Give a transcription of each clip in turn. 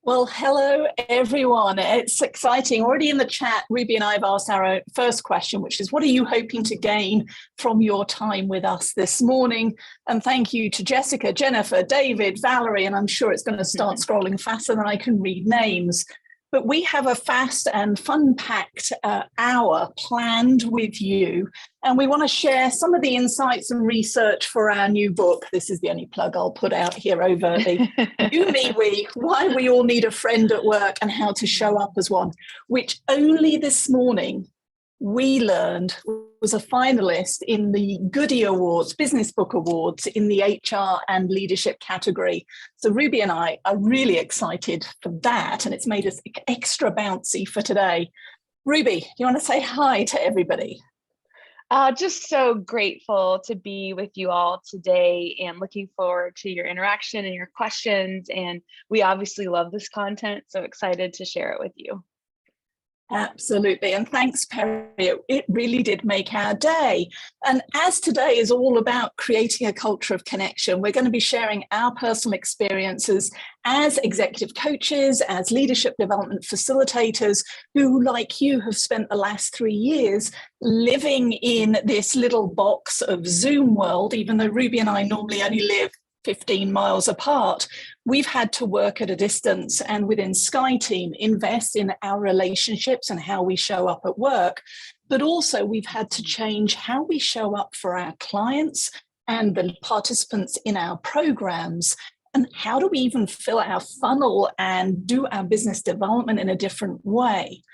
Well, hello, everyone. It's exciting. Already in the chat, Ruby and I have asked our first question, which is, what are you hoping to gain from your time with us this morning? And thank you to Jessica, Jennifer, David, Valerie, and I'm sure it's going to start scrolling faster than I can read names. But we have a fast and fun-packed hour planned with you. And we want to share some of the insights and research for our new book. This is the only plug I'll put out here overtly. You, Me, We, Why We All Need a Friend at Work and How to Show Up as One, which only this morning we learned was a finalist in the Goody Awards, Business Book Awards in the HR and leadership category. So Ruby and I are really excited for that, and it's made us extra bouncy for today. Ruby, do you want to say hi to everybody? Just so grateful to be with you all today and looking forward to your interaction and your questions. And we obviously love this content, so excited to share it with you. Absolutely. And thanks, Perry. It really did make our day. And as today is all about creating a culture of connection, we're going to be sharing our personal experiences as executive coaches, as leadership development facilitators who, like you, have spent the last 3 years living in this little box of Zoom world, even though Ruby and I normally only live 15 miles apart. We've had to work at a distance and within Sky Team invest in our relationships and how we show up at work. But also we've had to change how we show up for our clients and the participants in our programs. And how do we even fill our funnel and do our business development in a different way?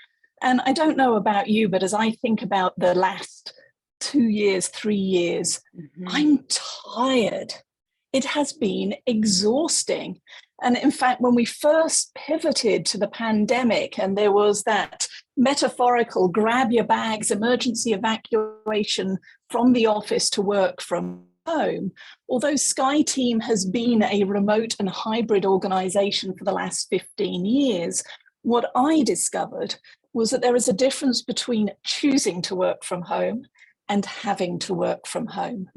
And I don't know about you, but as I think about the last 2 years, 3 years, I'm tired. It has been exhausting. And in fact, when we first pivoted to the pandemic and there was that metaphorical grab your bags, emergency evacuation from the office to work from home, although Sky Team has been a remote and hybrid organization for the last 15 years, what I discovered was that there is a difference between choosing to work from home and having to work from home.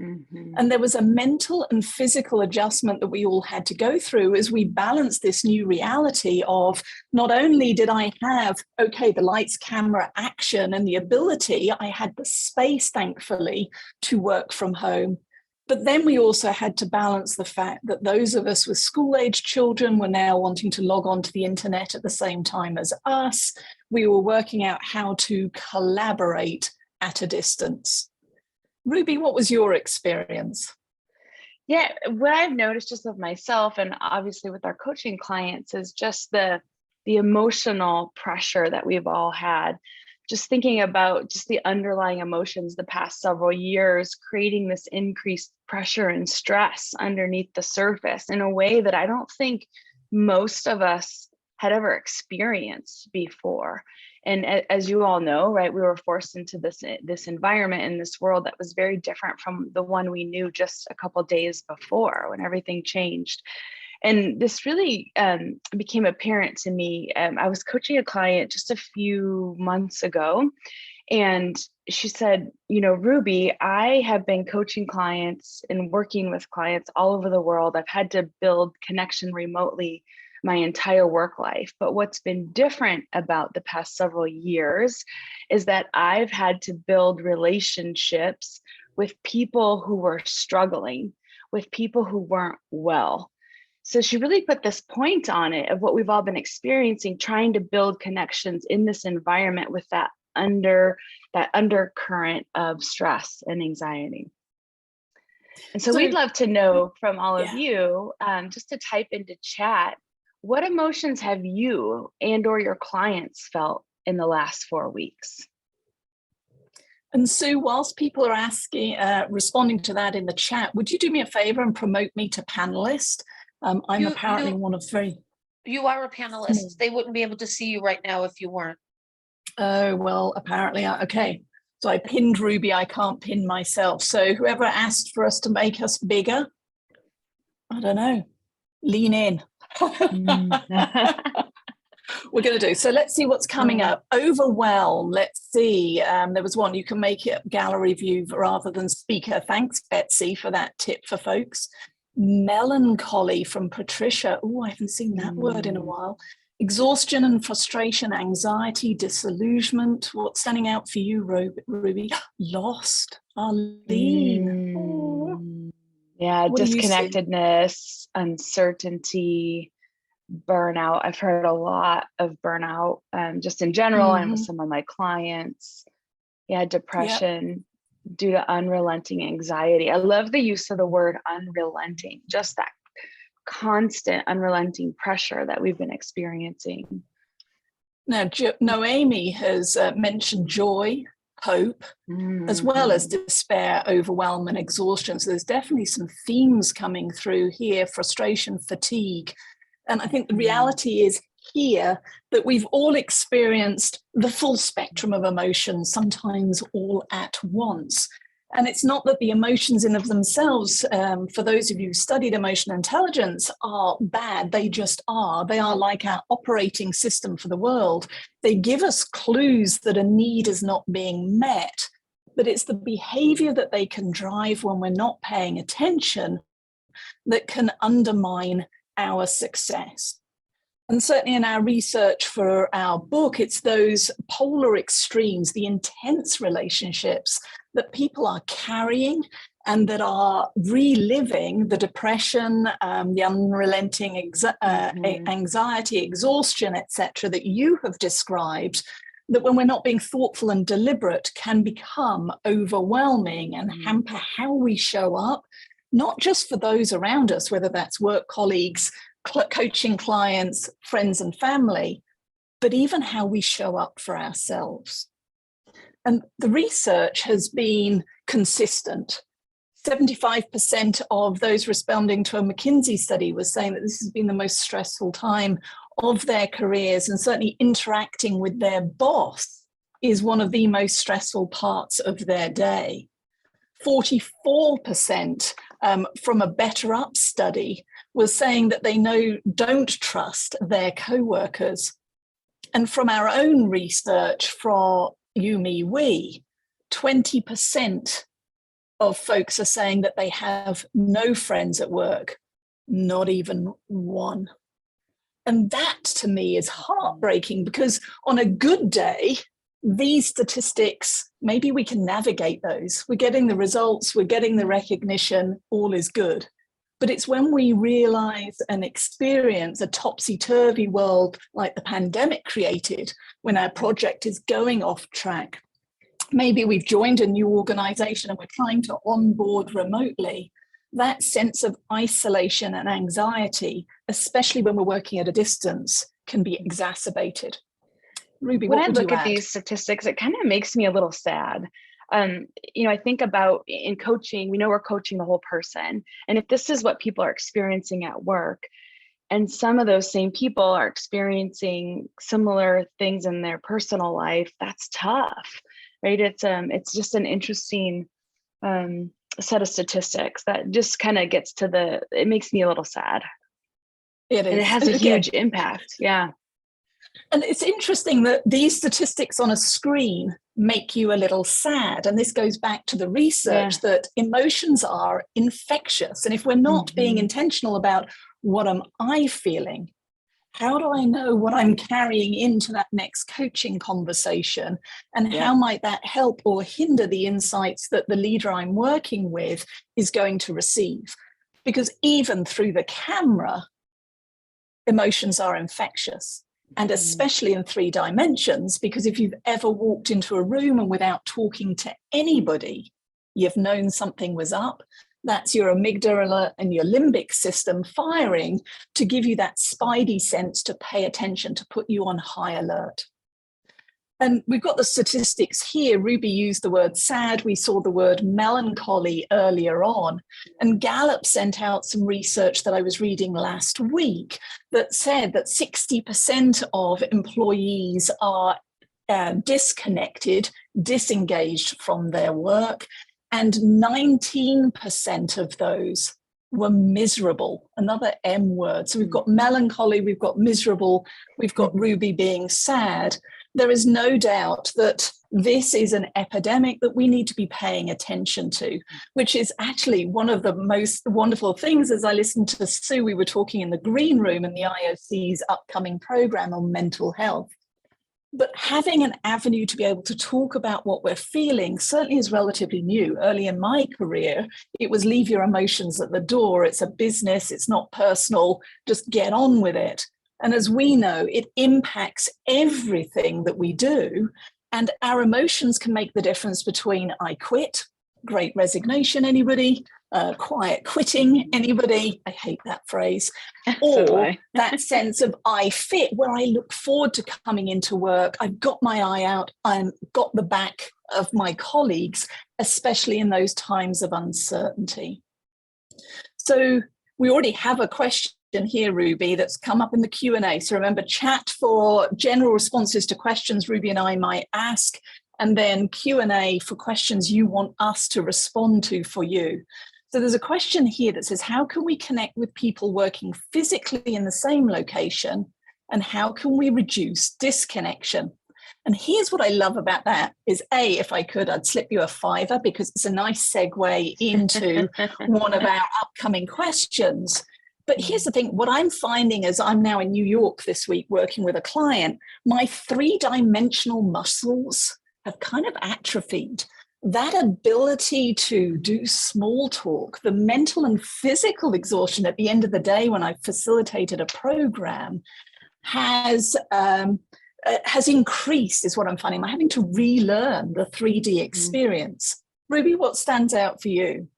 And there was a mental and physical adjustment that we all had to go through as we balanced this new reality of not only did I have, okay, the lights, camera, action, and the ability, I had the space, thankfully, to work from home. But then we also had to balance the fact that those of us with school-age children were now wanting to log on to the internet at the same time as us. We were working out how to collaborate at a distance. Ruby, what was your experience? Yeah, what I've noticed just of myself and obviously with our coaching clients is just the emotional pressure that we've all had. Just thinking about just the underlying emotions the past several years, creating this increased pressure and stress underneath the surface in a way that I don't think most of us had ever experienced before. And as you all know, right, we were forced into this environment in this world that was very different from the one we knew just a couple of days before when everything changed. And this really became apparent to me. I was coaching a client just a few months ago, and she said, you know, Ruby, I have been coaching clients and working with clients all over the world. I've had to build connection remotely my entire work life. But what's been different about the past several years is that I've had to build relationships with people who were struggling, with people who weren't well. So she really put this point on it of what we've all been experiencing, trying to build connections in this environment with that undercurrent of stress and anxiety. And so we'd love to know from all of you, just to type into chat, what emotions have you and or your clients felt in the last 4 weeks? And Sue, whilst people are responding to that in the chat, would you do me a favor and promote me to panelist? I'm apparently one of three. You are a panelist. They wouldn't be able to see you right now if you weren't. Oh, well, apparently, okay. So I pinned Ruby, I can't pin myself. So whoever asked for us to make us bigger, I don't know, lean in. We're going to do. So let's see what's coming up. Overwhelm. Let's see. There was one. You can make it gallery view rather than speaker. Thanks, Betsy, for that tip for folks. Melancholy from Patricia. Oh, I haven't seen that word in a while. Exhaustion and frustration, anxiety, disillusionment. What's standing out for you, Ruby? Lost, Arlene. Yeah, What do you see? disconnectedness, uncertainty, burnout. I've heard a lot of burnout, just in general, and with some of my clients. Yeah, depression due to unrelenting anxiety. I love the use of the word unrelenting, just that constant unrelenting pressure that we've been experiencing. Now, Noemi has mentioned joy, hope, as well as despair, overwhelm, and exhaustion. So there's definitely some themes coming through here: frustration, fatigue. And I think the reality is here that we've all experienced the full spectrum of emotions, sometimes all at once. And it's not that the emotions in of themselves, for those of you who studied emotional intelligence, are bad. They just are. They are like our operating system for the world. They give us clues that a need is not being met, but it's the behavior that they can drive when we're not paying attention that can undermine our success. And certainly in our research for our book, it's those polar extremes, the intense relationships that people are carrying and that are reliving the depression, the unrelenting anxiety, exhaustion, etc., that you have described, that when we're not being thoughtful and deliberate can become overwhelming and hamper how we show up, not just for those around us, whether that's work colleagues, coaching clients, friends and family, but even how we show up for ourselves. And the research has been consistent. 75% of those responding to a McKinsey study was saying that this has been the most stressful time of their careers, and certainly interacting with their boss is one of the most stressful parts of their day. 44% from a Better Up study was saying that they don't trust their co-workers. And from our own research for You, Me, We, 20% of folks are saying that they have no friends at work, not even one. And that to me is heartbreaking, because on a good day, these statistics, maybe we can navigate those. We're getting the results, we're getting the recognition, all is good. But it's when we realize and experience a topsy-turvy world like the pandemic created, when our project is going off track. Maybe we've joined a new organization and we're trying to onboard remotely. That sense of isolation and anxiety, especially when we're working at a distance, can be exacerbated. Ruby, when what I would you look at add? these statistics, it kind of makes me a little sad. I think about in coaching, we know we're coaching the whole person. And if this is what people are experiencing at work, and some of those same people are experiencing similar things in their personal life, that's tough, right? It's just an interesting set of statistics that just kind of gets to it makes me a little sad. It is. And it has a huge impact. Yeah. And it's interesting that these statistics on a screen make you a little sad. And this goes back to the research that emotions are infectious. And if we're not being intentional about what am I feeling, how do I know what I'm carrying into that next coaching conversation? And how might that help or hinder the insights that the leader I'm working with is going to receive? Because even through the camera, emotions are infectious. And especially in 3 dimensions, because if you've ever walked into a room and without talking to anybody, you've known something was up, that's your amygdala and your limbic system firing to give you that spidey sense to pay attention, to put you on high alert. And we've got the statistics here. Ruby used the word sad. We saw the word melancholy earlier on. And Gallup sent out some research that I was reading last week that said that 60% of employees are disconnected, disengaged from their work, and 19% of those were miserable, another M word. So we've got melancholy, we've got miserable, we've got Ruby being sad. There is no doubt that This is an epidemic that we need to be paying attention to, which is actually one of the most wonderful things. As I listened to Sue, we were talking in the green room in the IOC's upcoming program on mental health. But having an avenue to be able to talk about what we're feeling certainly is relatively new. Early in my career, it was leave your emotions at the door. It's a business, it's not personal, just get on with it. And as we know, it impacts everything that we do. And our emotions can make the difference between I quit, great resignation, anybody? Quiet quitting, anybody? I hate that phrase. Or that sense of I fit, where I look forward to coming into work. I've got my eye out. I've got the back of my colleagues, especially in those times of uncertainty. So we already have a question here, Ruby, that's come up in the Q&A. So remember, chat for general responses to questions Ruby and I might ask, and then Q&A for questions you want us to respond to for you. So there's a question here that says, how can we connect with people working physically in the same location, and how can we reduce disconnection? And here's what I love about that is, A, if I could, I'd slip you a $5 because it's a nice segue into one of our upcoming questions. But here's the thing, what I'm finding is I'm now in New York this week working with a client, my 3-dimensional muscles have kind of atrophied. That ability to do small talk, the mental and physical exhaustion at the end of the day when I've facilitated a program has increased, is what I'm finding. I'm having to relearn the 3D experience. Ruby, what stands out for you?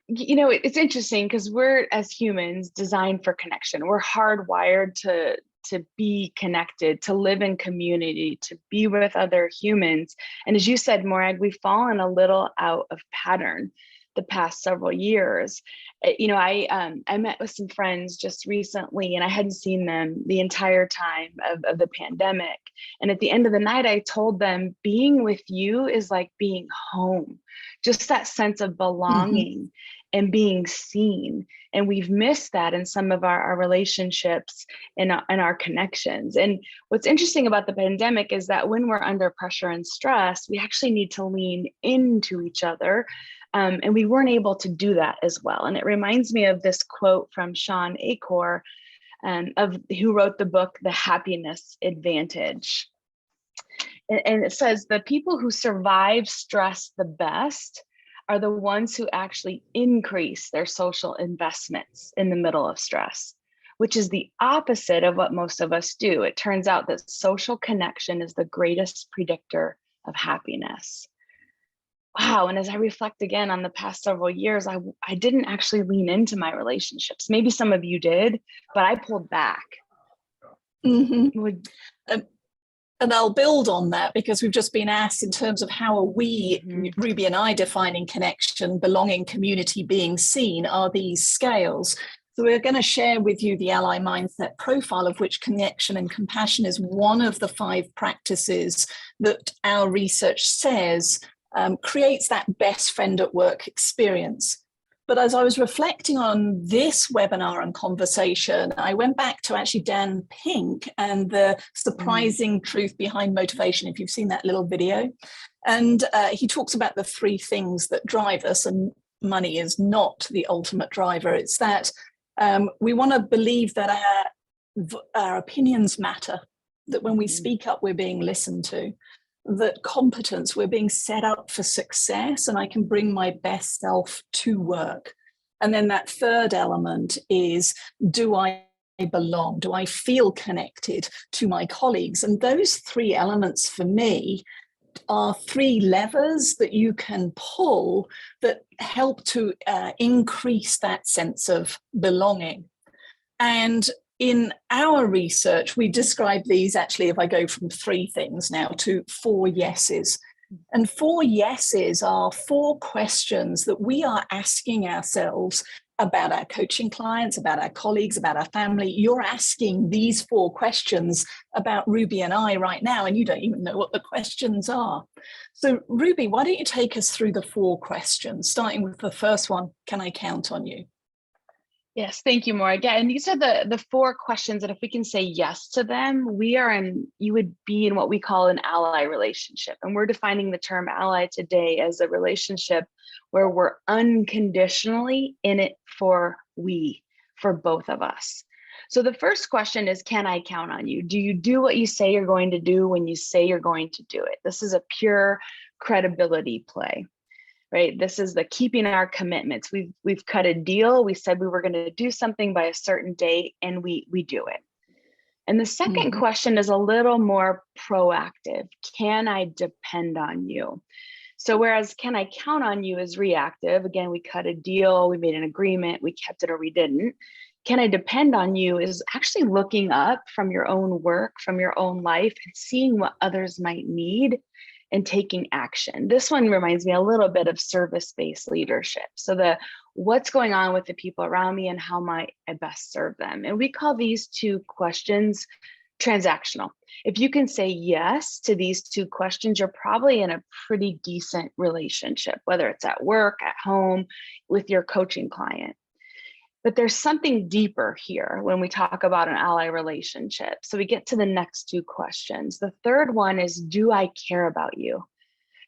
You know, it's interesting because we're, as humans, designed for connection. We're hardwired to be connected, to live in community, to be with other humans. And as you said, Morag, we've fallen a little out of pattern the past several years. You know, I met with some friends just recently, and I hadn't seen them the entire time of the pandemic. And at the end of the night, I told them, being with you is like being home, just that sense of belonging and being seen. And we've missed that in some of our relationships and our connections. And what's interesting about the pandemic is that when we're under pressure and stress, we actually need to lean into each other. And we weren't able to do that as well. And it reminds me of this quote from Sean Acor, who wrote the book, The Happiness Advantage. And it says, the people who survive stress the best are the ones who actually increase their social investments in the middle of stress, which is the opposite of what most of us do. It turns out that social connection is the greatest predictor of happiness. Wow. And as I reflect again on the past several years, I didn't actually lean into my relationships. Maybe some of you did, but I pulled back. And I'll build on that because we've just been asked in terms of how are we, Ruby and I, defining connection, belonging, community, being seen, are these scales. So we're going to share with you the Ally Mindset profile, of which connection and compassion is one of the 5 practices that our research says creates that best friend at work experience. But as I was reflecting on this webinar and conversation, I went back to actually Dan Pink and the surprising truth behind motivation, if you've seen that little video. And he talks about the 3 things that drive us, and money is not the ultimate driver. It's that we want to believe that our opinions matter, that when we speak up, we're being listened to, that competence, we're being set up for success, and I can bring my best self to work. And then that 3rd element is, do I belong? Do I feel connected to my colleagues? And those 3 elements for me are 3 levers that you can pull that help to increase that sense of belonging. And in our research, we describe these actually, if I go from 3 things now to 4 yeses. And 4 yeses are 4 questions that we are asking ourselves about our coaching clients, about our colleagues, about our family. You're asking these 4 questions about Ruby and I right now, and you don't even know what the questions are. So Ruby, why don't you take us through the 4 questions, starting with the first one, can I count on you? Yes, thank you, Morag. Yeah, and these are the 4 questions that if we can say yes to them, you would be in what we call an ally relationship. And we're defining the term ally today as a relationship where we're unconditionally in it for both of us. So the first question is, can I count on you? Do you do what you say you're going to do when you say you're going to do it? This is a pure credibility play. Right? This is the keeping our commitments. We've cut a deal. We said we were going to do something by a certain date, and we do it. And the second question is a little more proactive. Can I depend on you? So whereas can I count on you is reactive. Again, we cut a deal, we made an agreement, we kept it or we didn't. Can I depend on you is actually looking up from your own work, from your own life, and seeing what others might need and taking action. This one reminds me a little bit of service-based leadership. So what's going on with the people around me and how might I best serve them? And we call these 2 questions transactional. If you can say yes to these 2 questions, you're probably in a pretty decent relationship, whether it's at work, at home, with your coaching client. But there's something deeper here when we talk about an ally relationship. So we get to the next 2 questions. The third one is, do I care about you?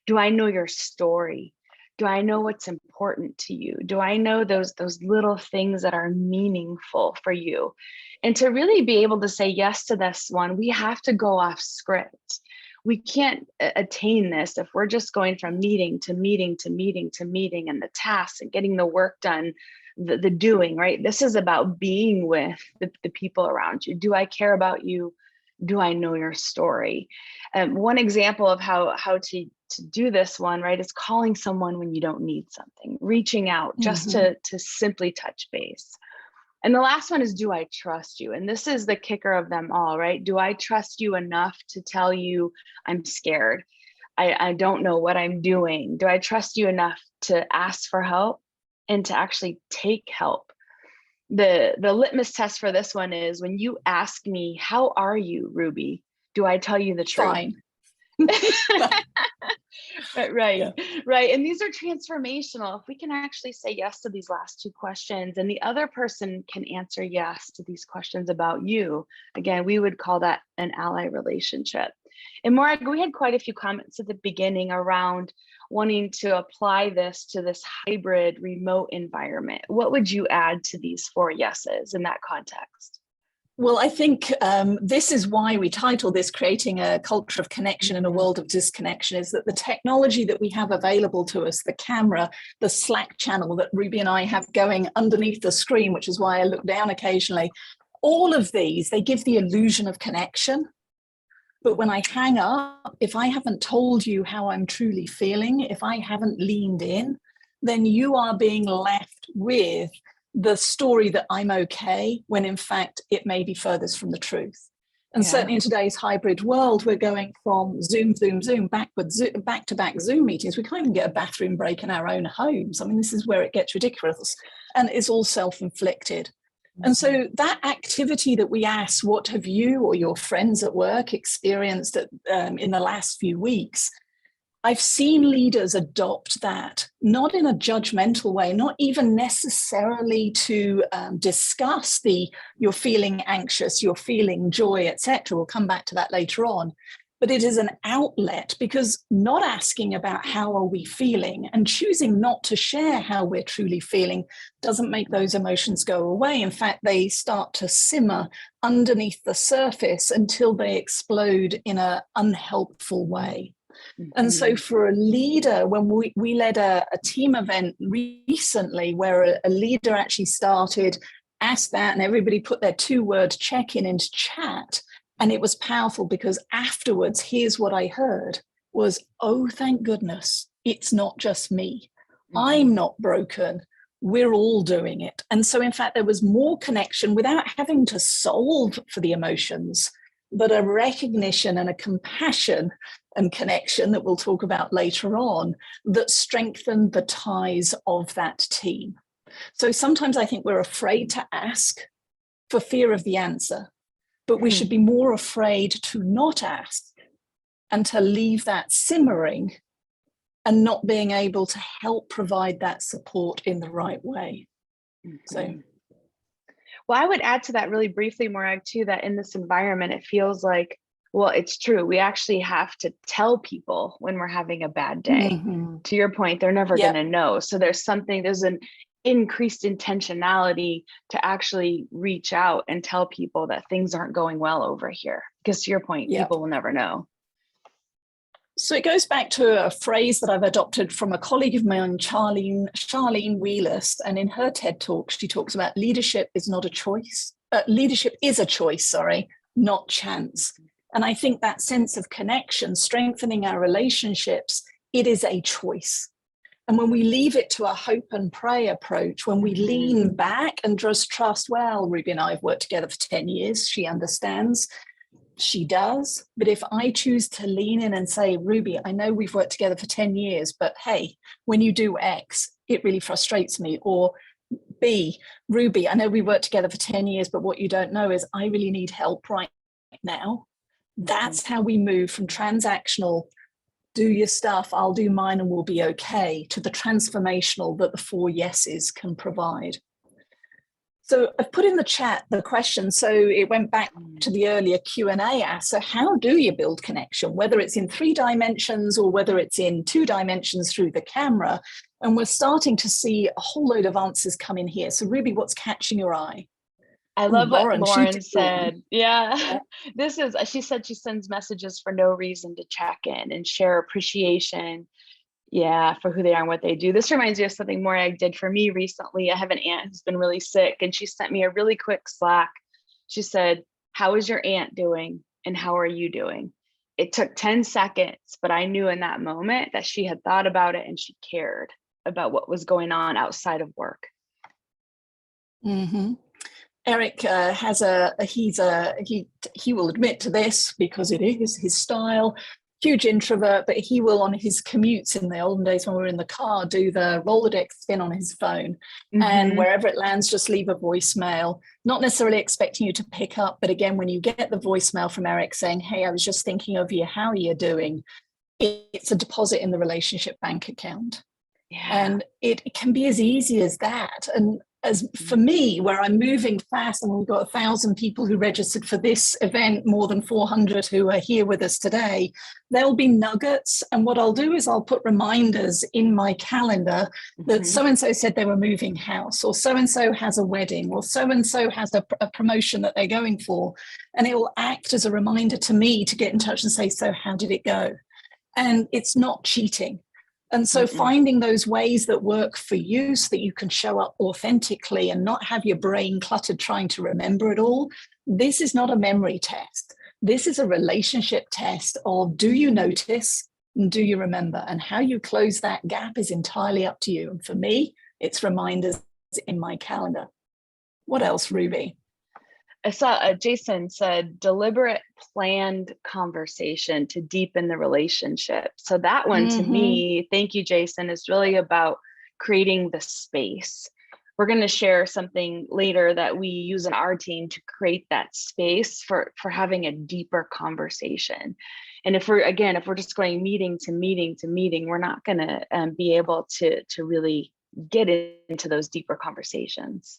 Do I know your story? Do I know what's important to you? Do I know those little things that are meaningful for you? And to really be able to say yes to this one, we have to go off script. We can't attain this if we're just going from meeting to meeting to meeting to meeting, and the tasks and getting the work done, the doing, right? This is about being with the people around you. Do I care about you? Do I know your story? One example of how to do this one, right, is calling someone when you don't need something, reaching out just to simply touch base. And the last one is, do I trust you? And this is the kicker of them all, right? Do I trust you enough to tell you I'm scared? I don't know what I'm doing. Do I trust you enough to ask for help and to actually take help? The litmus test for this one is when you ask me, how are you, Ruby? Do I tell you the truth? Fine. Right. Yeah. Right. And these are transformational. If we can actually say yes to these last 2 questions, and the other person can answer yes to these questions about you, again, we would call that an ally relationship. And Morag, we had quite a few comments at the beginning around wanting to apply this to this hybrid remote environment. What would you add to these 4 yeses in that context? Well, I think this is why we title this Creating a Culture of Connection in a World of Disconnection, is that the technology that we have available to us, the camera, the Slack channel that Ruby and I have going underneath the screen, which is why I look down occasionally, all of these, they give the illusion of connection. But when I hang up, if I haven't told you how I'm truly feeling, if I haven't leaned in, then you are being left with the story that I'm okay, when in fact it may be furthest from the truth. And certainly in today's hybrid world, we're going from Zoom, back to back Zoom meetings. We can't even get a bathroom break in our own homes. I mean, this is where it gets ridiculous, and it's all self-inflicted. And so that activity that we ask, what have you or your friends at work experienced in the last few weeks? I've seen leaders adopt that, not in a judgmental way, not even necessarily to discuss you're feeling anxious, you're feeling joy, etc. We'll come back to that later on. But it is an outlet, because not asking about how are we feeling and choosing not to share how we're truly feeling doesn't make those emotions go away. In fact, they start to simmer underneath the surface until they explode in an unhelpful way. And so for a leader, when we led a team event recently where a leader actually started, asked that, and everybody put their 2-word check-in into chat. And it was powerful, because afterwards, here's what I heard was, oh, thank goodness, it's not just me. I'm not broken. We're all doing it. And so, in fact, there was more connection without having to solve for the emotions, but a recognition and a compassion and connection that we'll talk about later on that strengthened the ties of that team. So sometimes I think we're afraid to ask for fear of the answer, but we should be more afraid to not ask and to leave that simmering and not being able to help provide that support in the right way. So Well, I would add to that really briefly, Morag, too, that in this environment, it feels like, well, it's true. We actually have to tell people when we're having a bad day. To your point, they're never going to know. So there's an increased intentionality to actually reach out and tell people that things aren't going well over here. Because to your point, people will never know. So it goes back to a phrase that I've adopted from a colleague of mine, Charlene Wheelist, and in her TED Talk, she talks about leadership is not a choice. Leadership is a choice, not chance. And I think that sense of connection, strengthening our relationships, it is a choice. And when we leave it to a hope and pray approach, when we lean back and just trust, well, Ruby and I have worked together for 10 years, she understands. She does. But if I choose to lean in and say, Ruby, I know we've worked together for 10 years, but hey, when you do X, it really frustrates me. Or B, Ruby, I know we worked together for 10 years, but what you don't know is I really need help right now. That's how we move from transactional, do your stuff, I'll do mine and we'll be okay, to the transformational that the 4 yeses can provide. So I've put in the chat the question, so it went back to the earlier Q&A asked, so how do you build connection, whether it's in 3 dimensions or whether it's in 2 dimensions through the camera? And we're starting to see a whole load of answers come in here. So Ruby, what's catching your eye? I love what Lauren said. Yeah. She said she sends messages for no reason to check in and share appreciation. Yeah, for who they are and what they do. This reminds me of something Morag did for me recently. I have an aunt who's been really sick, and she sent me a really quick Slack. She said, how is your aunt doing? And how are you doing? It took 10 seconds, but I knew in that moment that she had thought about it and she cared about what was going on outside of work. Eric he will admit to this because it is his style. Huge introvert, but he will, on his commutes in the olden days when we were in the car, do the Rolodex spin on his phone. And wherever it lands, just leave a voicemail, not necessarily expecting you to pick up. But again, when you get the voicemail from Eric saying, hey, I was just thinking of you, how are you doing? It's a deposit in the relationship bank account. And it can be as easy as that. And as for me, where I'm moving fast, and we've got 1,000 people who registered for this event, more than 400 who are here with us today, there'll be nuggets. And what I'll do is I'll put reminders in my calendar that so-and-so said they were moving house, or so-and-so has a wedding, or so-and-so has a promotion that they're going for. And it will act as a reminder to me to get in touch and say, so how did it go? And it's not cheating. And so finding those ways that work for you so that you can show up authentically and not have your brain cluttered trying to remember it all. This is not a memory test. This is a relationship test of, do you notice and do you remember? And how you close that gap is entirely up to you. And for me, it's reminders in my calendar. What else, Ruby? I saw Jason said deliberate planned conversation to deepen the relationship. So that one to me, thank you, Jason, is really about creating the space. We're going to share something later that we use in our team to create that space for having a deeper conversation. And if we're just going meeting to meeting to meeting, we're not going to be able to really get into those deeper conversations.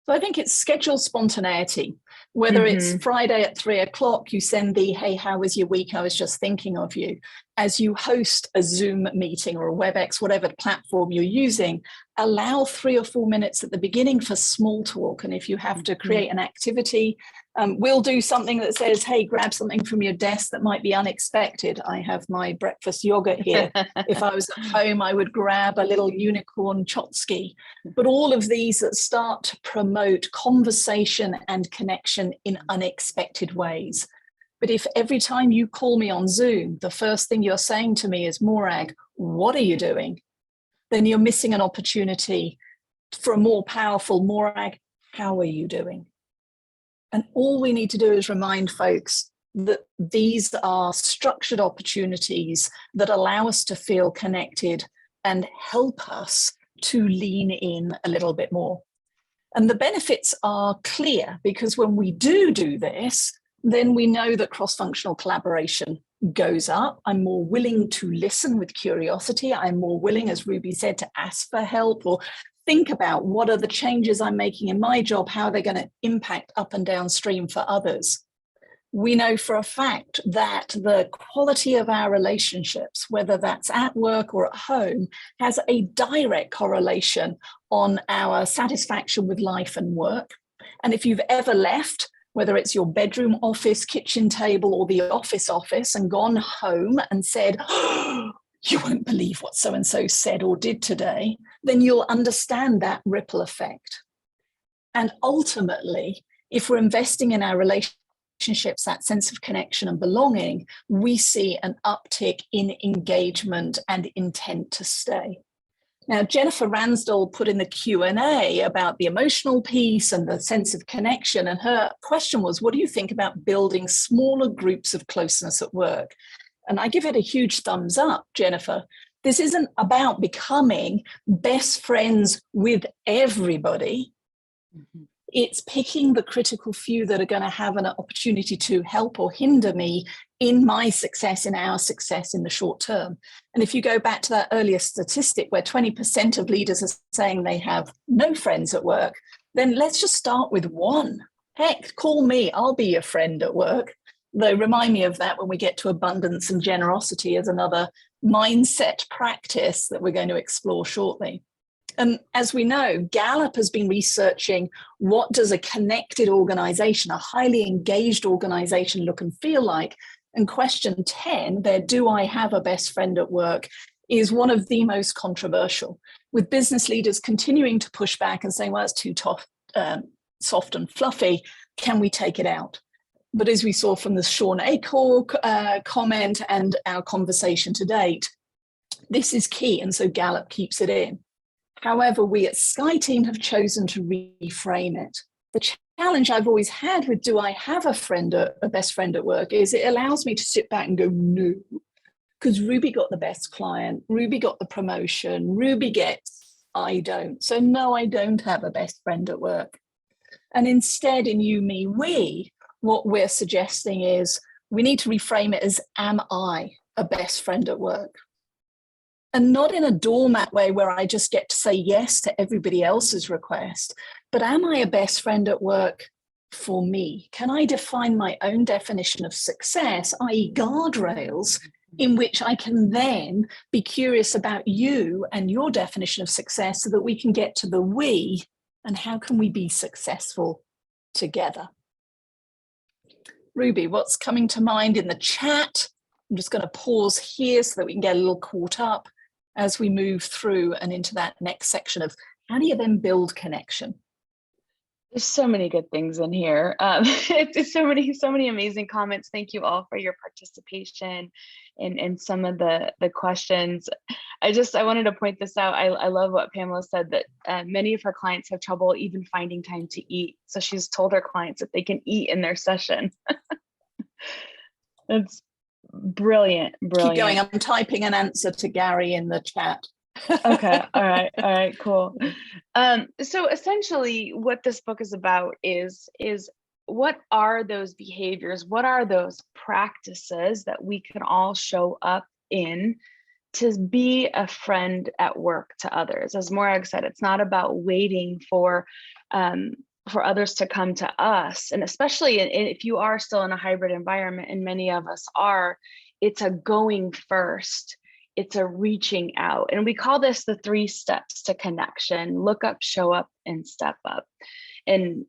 So I think it's scheduled spontaneity, whether it's Friday at 3 o'clock, you send the, hey, how was your week? I was just thinking of you. As you host a Zoom meeting or a WebEx, whatever platform you're using, allow 3 or 4 minutes at the beginning for small talk. And if you have to create an activity, we'll do something that says, hey, grab something from your desk that might be unexpected. I have my breakfast yogurt here. If I was at home, I would grab a little unicorn chotsky. But all of these that start to promote conversation and connection in unexpected ways. But if every time you call me on Zoom, the first thing you're saying to me is, Morag, what are you doing? Then you're missing an opportunity for a more powerful, Morag, how are you doing? And all we need to do is remind folks that these are structured opportunities that allow us to feel connected and help us to lean in a little bit more. And the benefits are clear, because when we do this, then we know that cross-functional collaboration goes up. I'm more willing to listen with curiosity. I'm more willing, as Ruby said, to ask for help or think about what are the changes I'm making in my job, how they're going to impact up and downstream for others. We know for a fact that the quality of our relationships, whether that's at work or at home, has a direct correlation on our satisfaction with life and work. And if you've ever left, whether it's your bedroom, office, kitchen table, or the office, and gone home and said, oh, you won't believe what so-and-so said or did today, then you'll understand that ripple effect. And ultimately, if we're investing in our relationships, that sense of connection and belonging, we see an uptick in engagement and intent to stay. Now, Jennifer Ransdell put in the Q&A about the emotional piece and the sense of connection. And her question was, what do you think about building smaller groups of closeness at work? And I give it a huge thumbs up, Jennifer. This isn't about becoming best friends with everybody. Mm-hmm. It's picking the critical few that are going to have an opportunity to help or hinder me in my success, in our success in the short term. And if you go back to that earlier statistic where 20% of leaders are saying they have no friends at work, then let's just start with one. Heck, call me, I'll be your friend at work. Though remind me of that when we get to abundance and generosity as another mindset practice that we're going to explore shortly. And as we know, Gallup has been researching what does a connected organization, a highly engaged organization look and feel like. And question 10, their do I have a best friend at work, is one of the most controversial, with business leaders continuing to push back and saying, well, it's too soft and fluffy. Can we take it out? But as we saw from the Sean Acorn comment and our conversation to date, this is key. And so Gallup keeps it in. However, we at SkyTeam have chosen to reframe it. The challenge I've always had with do I have a best friend at work is it allows me to sit back and go, no, because Ruby got the best client, Ruby got the promotion, Ruby gets, I don't. So no, I don't have a best friend at work. And instead in you, me, we, what we're suggesting is we need to reframe it as, am I a best friend at work? And not in a doormat way where I just get to say yes to everybody else's request, but am I a best friend at work for me? Can I define my own definition of success, i.e. guardrails, in which I can then be curious about you and your definition of success so that we can get to the we and how can we be successful together? Ruby, what's coming to mind in the chat? I'm just going to pause here so that we can get a little caught up as we move through and into that next section of how do you then build connection? There's so many good things in here. It's so many amazing comments. Thank you all for your participation in some of the questions. I wanted to point this out. I love what Pamela said, that many of her clients have trouble even finding time to eat. So she's told her clients that they can eat in their session. That's brilliant. Keep going. I'm typing an answer to Gary in the chat. Okay. All right. Cool. So essentially what this book is about is what are those behaviors? What are those practices that we can all show up in to be a friend at work to others? As Morag said, it's not about waiting for others to come to us. And especially if you are still in a hybrid environment, and many of us are, it's a going first. It's a reaching out. And we call this the 3 steps to connection: look up, show up, and step up. And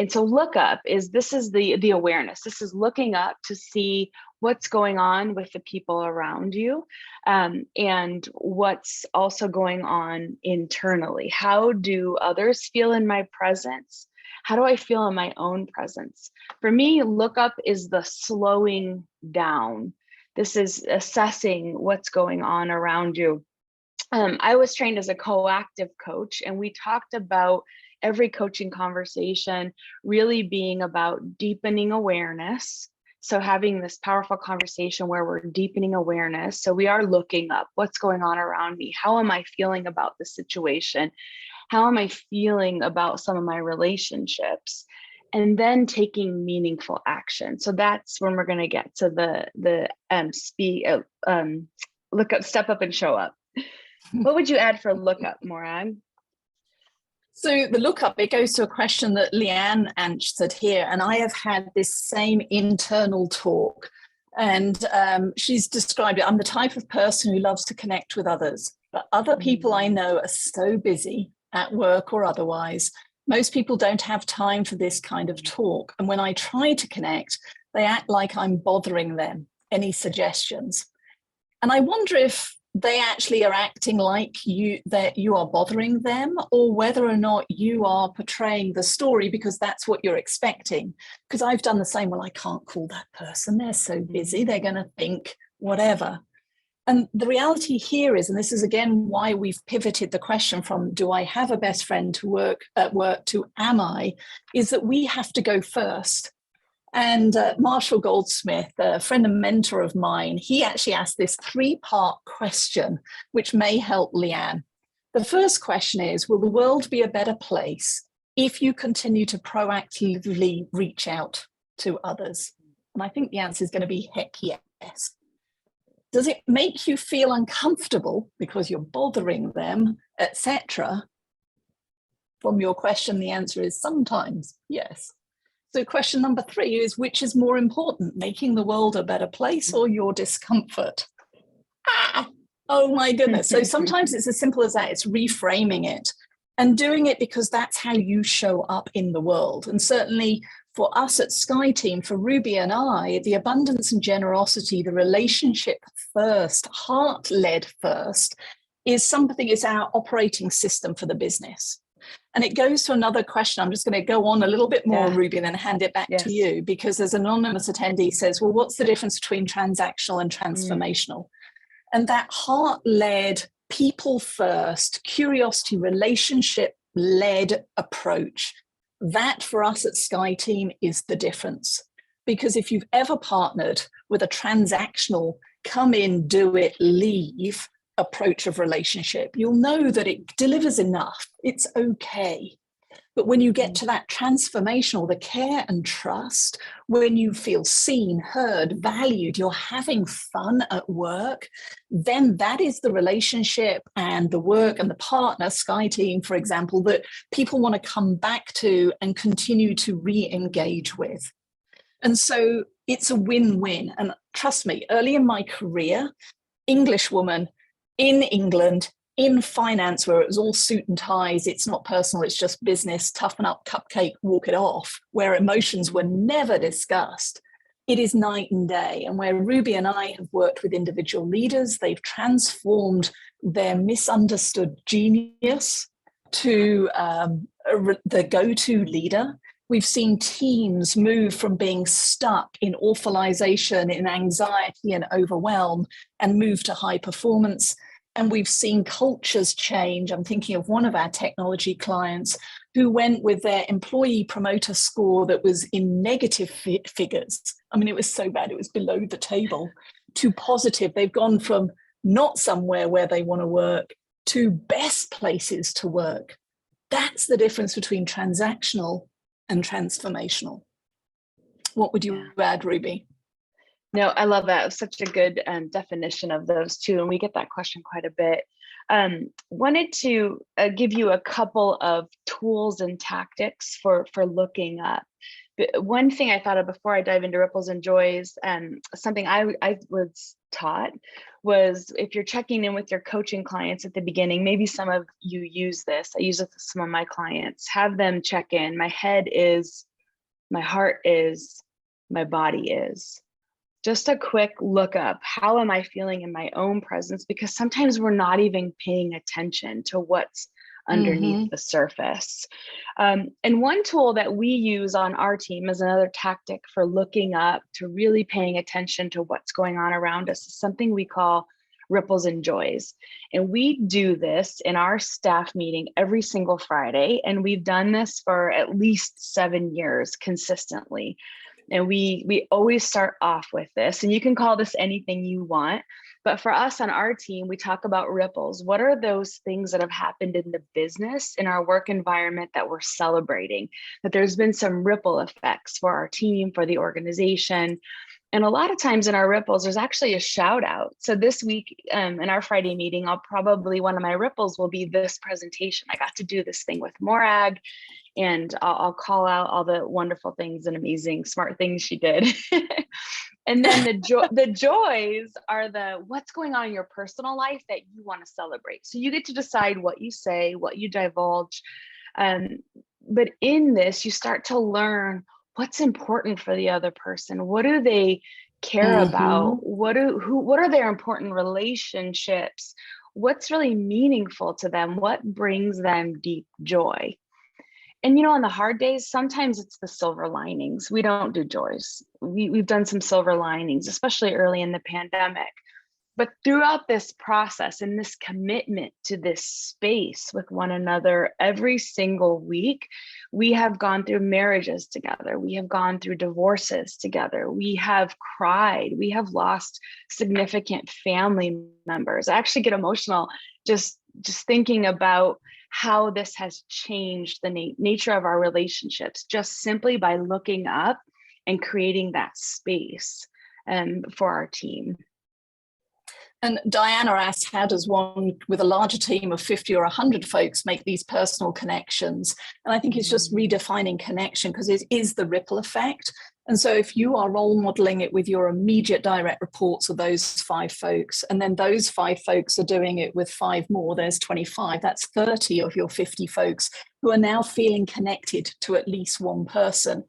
so look up is the awareness. This is looking up to see what's going on with the people around you, and what's also going on internally. How do others feel in my presence? How do I feel in my own presence? For me, look up is the slowing down. This is assessing what's going on around you. I was trained as a coactive coach, and we talked about every coaching conversation really being about deepening awareness. So having this powerful conversation where we're deepening awareness. So we are looking up what's going on around me. How am I feeling about the situation? How am I feeling about some of my relationships? And then taking meaningful action. So that's when we're going to get to the look up, step up, and show up. What would you add for look up, Morag? So the lookup, it goes to a question that Leanne answered here, and I have had this same internal talk. And she's described it. I'm the type of person who loves to connect with others, but other people I know are so busy at work or otherwise. Most people don't have time for this kind of talk. And when I try to connect, they act like I'm bothering them. Any suggestions? And I wonder if they actually are acting like that you are bothering them, or whether or not you are portraying the story because that's what you're expecting. Because I've done the same. Well, I can't call that person. They're so busy. They're going to think whatever. And the reality here is, and this is again why we've pivoted the question from do I have a best friend to work at work to am I, is that we have to go first. And Marshall Goldsmith, a friend and mentor of mine, he actually asked this 3-part question, which may help Leanne. The first question is, will the world be a better place if you continue to proactively reach out to others? And I think the answer is going to be heck yes. Does it make you feel uncomfortable because you're bothering them, etc.? From your question, the answer is sometimes yes. So question number 3 is, which is more important, making the world a better place or your discomfort? Oh my goodness. So sometimes it's as simple as that. It's reframing it and doing it because that's how you show up in the world. And certainly for us at Sky Team, for Ruby and I, the abundance and generosity, the relationship first, heart-led first, is something, it's our operating system for the business. And it goes to another question. I'm just going to go on a little bit more, Ruby, and then hand it back to you, because as an anonymous attendee says, well, what's the difference between transactional and transformational? And that heart-led, people first, curiosity, relationship-led approach, that for us at Sky Team is the difference. Because if you've ever partnered with a transactional, come in, do it, leave approach of relationship, you'll know that it delivers enough. It's okay. But when you get to that transformational, the care and trust, when you feel seen, heard, valued, you're having fun at work, then that is the relationship and the work and the partner, Sky Team, for example, that people want to come back to and continue to re-engage with. And so it's a win-win. And trust me, early in my career, English woman in England, in finance, where it was all suit and ties, it's not personal, it's just business, toughen up, cupcake, walk it off, where emotions were never discussed, it is night and day. And where Ruby and I have worked with individual leaders, they've transformed their misunderstood genius to the go-to leader. We've seen teams move from being stuck in awfulization, in anxiety and overwhelm, and move to high performance. And we've seen cultures change. I'm thinking of one of our technology clients who went with their employee promoter score that was in negative figures. I mean, it was so bad, it was below the table, to positive. They've gone from not somewhere where they want to work to best places to work. That's the difference between transactional and transformational. What would you add, Ruby? No, I love that. It's such a good definition of those two, and we get that question quite a bit. Wanted to give you a couple of tools and tactics for looking up. One thing I thought of before I dive into ripples and joys, something I was taught was, if you're checking in with your coaching clients at the beginning, maybe some of you use this. I use it with some of my clients. Have them check in. My head is, my heart is, my body is. Just a quick look up. How am I feeling in my own presence? Because sometimes we're not even paying attention to what's underneath the surface. And one tool that we use on our team as another tactic for looking up, to really paying attention to what's going on around us, is something we call ripples and joys. And we do this in our staff meeting every single Friday. And we've done this for at least 7 years consistently. And we always start off with this, and you can call this anything you want. But for us on our team, we talk about ripples. What are those things that have happened in the business, in our work environment, that we're celebrating? That there's been some ripple effects for our team, for the organization. And a lot of times in our ripples, there's actually a shout out. So this week in our Friday meeting, one of my ripples will be this presentation. I got to do this thing with Morag, and I'll call out all the wonderful things and amazing, smart things she did. And then the joys are what's going on in your personal life that you want to celebrate. So you get to decide what you say, what you divulge. But in this, you start to learn what's important for the other person. What do they care about? What are their important relationships? What's really meaningful to them? What brings them deep joy? And, on the hard days, sometimes it's the silver linings. We don't do joys. We've done some silver linings, especially early in the pandemic. But throughout this process and this commitment to this space with one another every single week, we have gone through marriages together. We have gone through divorces together. We have cried. We have lost significant family members. I actually get emotional just thinking about how this has changed the nature of our relationships, just simply by looking up and creating that space for our team. And Diana asked, how does one with a larger team of 50 or 100 folks make these personal connections? And I think it's just redefining connection, because it is the ripple effect. And so if you are role modeling it with your immediate direct reports of those 5 folks, and then those 5 folks are doing it with 5 more, there's 25, that's 30 of your 50 folks who are now feeling connected to at least one person.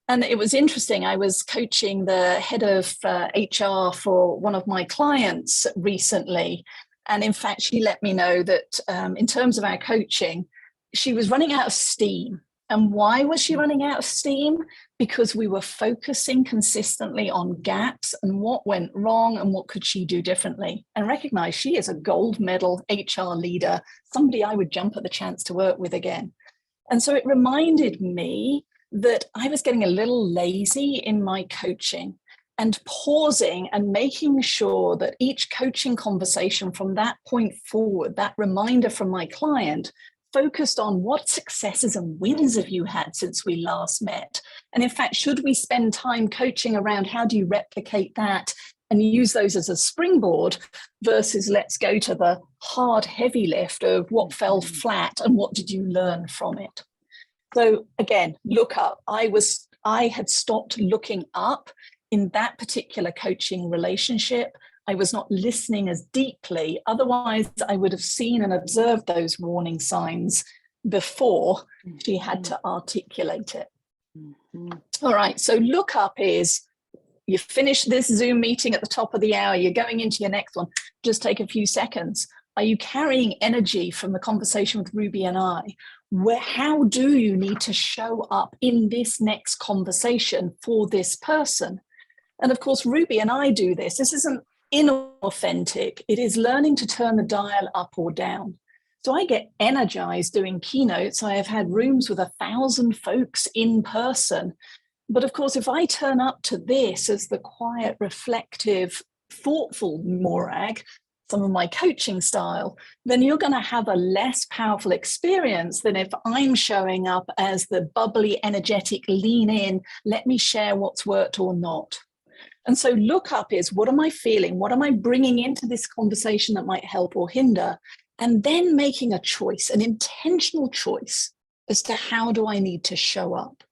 And it was interesting. I was coaching the head of HR for one of my clients recently. And in fact, she let me know that in terms of our coaching, she was running out of steam. And why was she running out of steam? Because we were focusing consistently on gaps and what went wrong and what could she do differently. And recognize she is a gold medal HR leader, somebody I would jump at the chance to work with again. And so it reminded me that I was getting a little lazy in my coaching, and pausing and making sure that each coaching conversation from that point forward, that reminder from my client, focused on what successes and wins have you had since we last met. And in fact, should we spend time coaching around how do you replicate that and use those as a springboard, versus let's go to the hard, heavy lift of what fell flat and what did you learn from it. So again, look up. I had stopped looking up in that particular coaching relationship. I was not listening as deeply. Otherwise, I would have seen and observed those warning signs before she had to articulate it. All right, so look up is, you finish this Zoom meeting at the top of the hour, you're going into your next one, just take a few seconds. Are you carrying energy from the conversation with Ruby and I? How do you need to show up in this next conversation for this person? And of course, Ruby and I do this. This isn't inauthentic. It is learning to turn the dial up or down. So I get energized doing keynotes. I have had rooms with 1,000 folks in person. But of course, if I turn up to this as the quiet, reflective, thoughtful Morag, some of my coaching style, then you're going to have a less powerful experience than if I'm showing up as the bubbly, energetic, lean in, let me share what's worked or not. And so look up is, what am I feeling? What am I bringing into this conversation that might help or hinder? And then making a choice, an intentional choice as to how do I need to show up.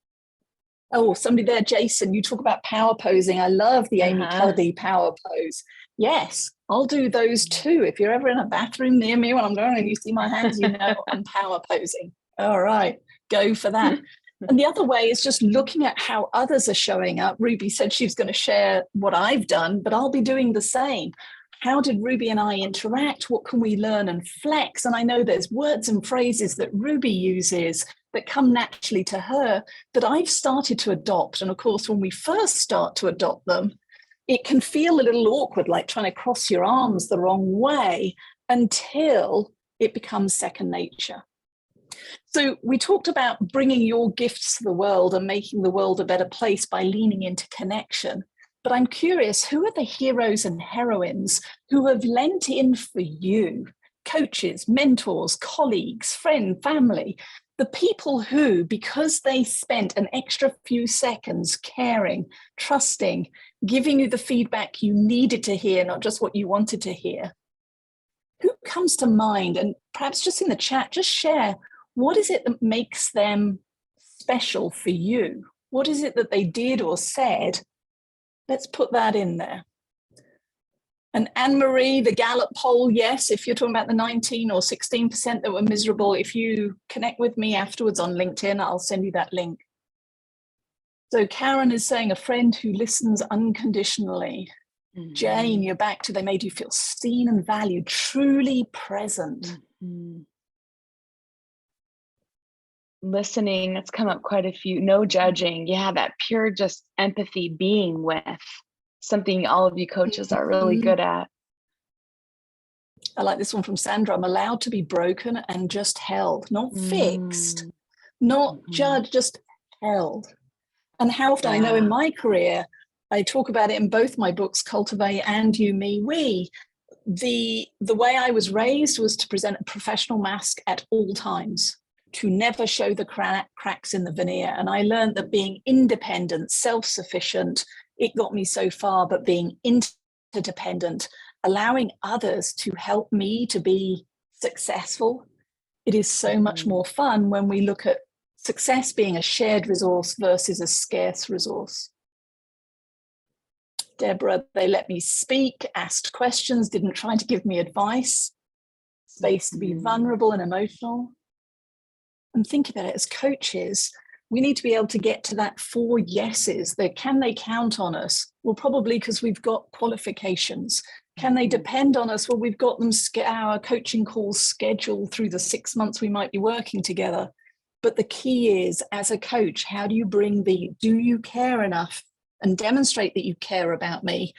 Oh, somebody there, Jason, you talk about power posing. I love the Amy Cuddy power pose. Yes, I'll do those too. If you're ever in a bathroom near me when I'm going and you see my hands, you know I'm power posing. All right, go for that. And the other way is just looking at how others are showing up. Ruby said she was going to share what I've done, but I'll be doing the same. How did Ruby and I interact? What can we learn and flex? And I know there's words and phrases that Ruby uses that come naturally to her that I've started to adopt. And of course, when we first start to adopt them, it can feel a little awkward, like trying to cross your arms the wrong way, until it becomes second nature. So we talked about bringing your gifts to the world and making the world a better place by leaning into connection. But I'm curious, who are the heroes and heroines who have lent in for you? Coaches, mentors, colleagues, friends, family, The people who, because they spent an extra few seconds caring, trusting, giving you the feedback you needed to hear, not just what you wanted to hear. Who comes to mind? And perhaps just in the chat, just share, what is it that makes them special for you? What is it that they did or said? Let's put that in there. And Anne-Marie, the Gallup poll, yes, if you're talking about the 19 or 16% that were miserable, if you connect with me afterwards on LinkedIn, I'll send you that link. So Karen is saying a friend who listens unconditionally. Mm-hmm. Jane, you're back to they made you feel seen and valued, truly present. Mm-hmm. Listening, that's come up quite a few. No judging. Yeah, that pure just empathy, being with. Something all of you coaches are really good at. I like this one from Sandra. I'm allowed to be broken and just held, not fixed, not judged, just held. And how often I know in my career, I talk about it in both my books, Cultivate and You, Me, We. The way I was raised was to present a professional mask at all times, to never show the cracks in the veneer. And I learned that being independent, self-sufficient, it got me so far, but being interdependent, allowing others to help me to be successful, it is so much more fun when we look at success being a shared resource versus a scarce resource. Deborah, they let me speak, asked questions, didn't try to give me advice, space to be vulnerable and emotional. And think about it, as coaches, we need to be able to get to that 4 yeses. Can they count on us? Well, probably because we've got qualifications. Can they depend on us? Well, we've got them our coaching calls scheduled through the 6 months we might be working together. But the key is, as a coach, how do you bring do you care enough and demonstrate that you care about me?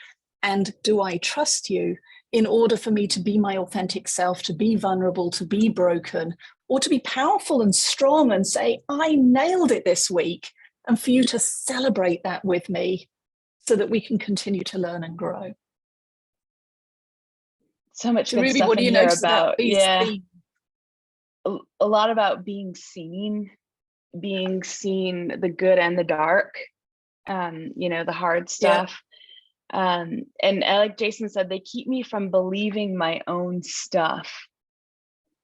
And do I trust you in order for me to be my authentic self, to be vulnerable, to be broken, or to be powerful and strong and say, I nailed it this week, and for you to celebrate that with me so that we can continue to learn and grow. So much so good Ruby, stuff what do you in here know about, a lot about being seen, the good and the dark, the hard stuff. And like Jason said, they keep me from believing my own stuff.